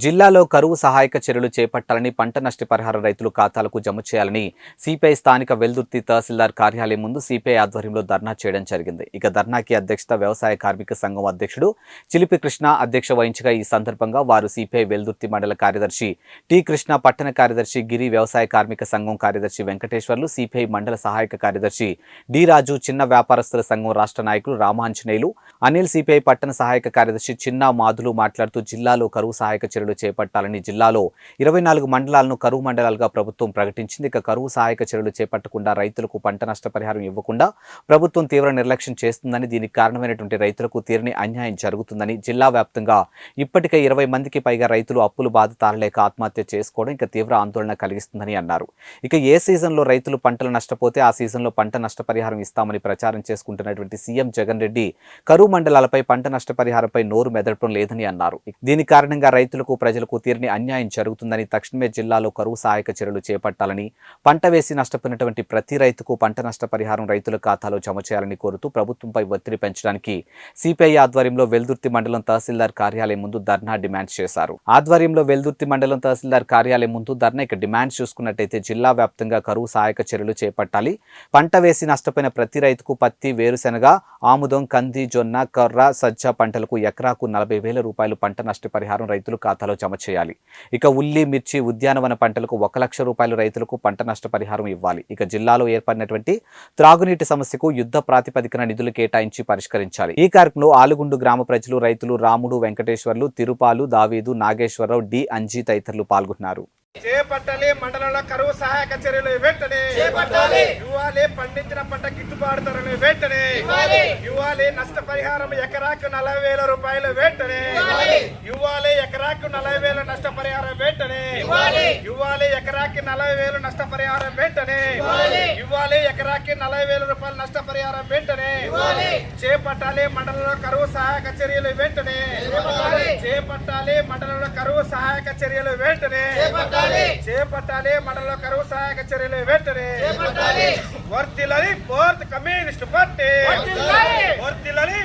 జిల్లాలో కరువు సహాయక చర్యలు చేపట్టాలని పంట నష్టపరిహారం రైతుల ఖాతాలకు జమ చేయాలని సిపిఐ స్థానిక వెల్దుర్తి తహసీల్దార్ కార్యాలయం ముందు సిపిఐ ఆధ్వర్యంలో ధర్నా చేయడం జరిగింది. ఇక ధర్నాకి అధ్యక్షత వ్యవసాయ కార్మిక సంఘం అధ్యక్షుడు చిలిపి కృష్ణ అధ్యక్ష వహించగా ఈ సందర్భంగా వారు సిపిఐ వెల్దుర్తి మండల కార్యదర్శి టి కృష్ణ, పట్టణ కార్యదర్శి గిరి, వ్యవసాయ కార్మిక సంఘం కార్యదర్శి వెంకటేశ్వర్లు, సిపిఐ మండల సహాయక కార్యదర్శి డి రాజు, చిన్న వ్యాపారస్తుల సంఘం రాష్ట్ర నాయకులు రామాంజనేయులు, అనిల్, సిపిఐ పట్టణ సహాయక కార్యదర్శి చిన్న మాధులు మాట్లాడుతూ జిల్లాలో కరువు సహాయక చర్యలు చేపట్టాలని, జిల్లాలో 24 మండలాలను కరువు మండలాలుగా ప్రభుత్వం ప్రకటించింది. ఇక కరువు సహాయక చర్యలు చేపట్టకుండా రైతులకు పంట నష్టపరిహారం ఇవ్వకుండా ప్రభుత్వం తీవ్ర నిర్లక్ష్యం చేస్తుందని, దీనికి కారణమైనటువంటి రైతులకు తీరని అన్యాయం జరుగుతుందని, జిల్లా వ్యాప్తంగా ఇప్పటికే 20 మందికి పైగా రైతులు అప్పులు బాధ తాళలేక ఆత్మహత్య చేసుకోవడం ఇంకా తీవ్ర ఆందోళన కలిగిస్తుందని అన్నారు. ఇక ఏ సీజన్లో రైతులు పంటలు నష్టపోతే ఆ సీజన్లో పంట నష్టపరిహారం ఇస్తామని ప్రచారం చేసుకుంటున్నటువంటి సీఎం జగన్ రెడ్డి కరువు మండలాలపై పంట నష్టపరిహారంపై నోరు మెదపడం లేదని అన్నారు. దీని కారణంగా రైతులకు, ప్రజలకు తీరని అన్యాయం జరుగుతుందని, తక్షణమే జిల్లాలో కరువు సహాయక చర్యలు చేపట్టాలని, పంట వేసి నష్టపోయినటువంటి ప్రతి రైతుకు పంట నష్టపరిహారం రైతుల ఖాతాలో జమ చేయాలని కోరుతూ ప్రభుత్వంపై ఒత్తిడి పెంచడానికి సిపిఐ ఆధ్వర్యంలో వెల్దుర్తి మండలం తహసీల్దార్ కార్యాలయం ముందు ధర్నా డిమాండ్స్ చేశారు. ఆధ్వర్యంలో వెల్దుర్తి మండలం తహసీల్దార్ కార్యాలయం ముందు ధర్నా డిమాండ్స్ చూసుకున్నట్టయితే జిల్లా వ్యాప్తంగా కరువు సహాయక చర్యలు చేపట్టాలి, పంట వేసి నష్టపోయిన ప్రతి రైతుకు పత్తి, వేరుశెనగ, ఆముదం, కంది, జొన్న, కర్ర, సజ్జ పంటలకు ఎకరాకు 40,000 రూపాయలు పంట నష్టపరిహారం రైతుల ఖాతాలో జమ చేయాలి. ఇక ఉల్లి, మిర్చి, ఉద్యానవన పంటలకు 1 లక్ష రూపాయలు రైతులకు పంట నష్టపరిహారం ఇవ్వాలి. ఇక జిల్లాలో ఏర్పడినటువంటి త్రాగునీటి సమస్యకు యుద్ధ ప్రాతిపదికన నిధులు కేటాయించి పరిష్కరించాలి. ఈ కార్యక్రమంలో ఆలుగుండు గ్రామ ప్రజలు, రైతులు రాముడు, వెంకటేశ్వర్లు, తిరుపాలు, దావీదు, నాగేశ్వరరావు, డి అంజీ తదితరులు పాల్గొన్నారు. చేపట్టాలి, మండలంలో కరువు సహాయక చర్యలు వెంటనే చేపట్టాలి. ఇవ్వాలి, పండించిన పంట గిట్టుబాటు ధరలు వెంటనే ఇవ్వాలి. నష్టపరిహారం ఎకరాకు 40,000 రూపాయలు వెంటనే ఇవ్వాలి. ఎకరాకు 40,000 నష్టపరిహారం వెంటనే ఇవ్వాలి. ఎకరాకి 40,000 నష్టపరిహారం వెంటనే ఇవ్వాలి. ఎకరాకి 40,000 రూపాయలు నష్టపరిహారం వెంటనే చేపట్టాలి. మండలంలో కరువు సహాయక చర్యలు వెంటనే చేపట్టాలి. మండలంలో కరువు సహాయక చర్యలు వెంటనే చేపట్టాలి. మండలంలో కరువు సహాయక చర్యలు వెంటనే వర్ధిల్లాలి భారత కమ్యూనిస్ట్ పార్టీ, వర్ధిల్లాలి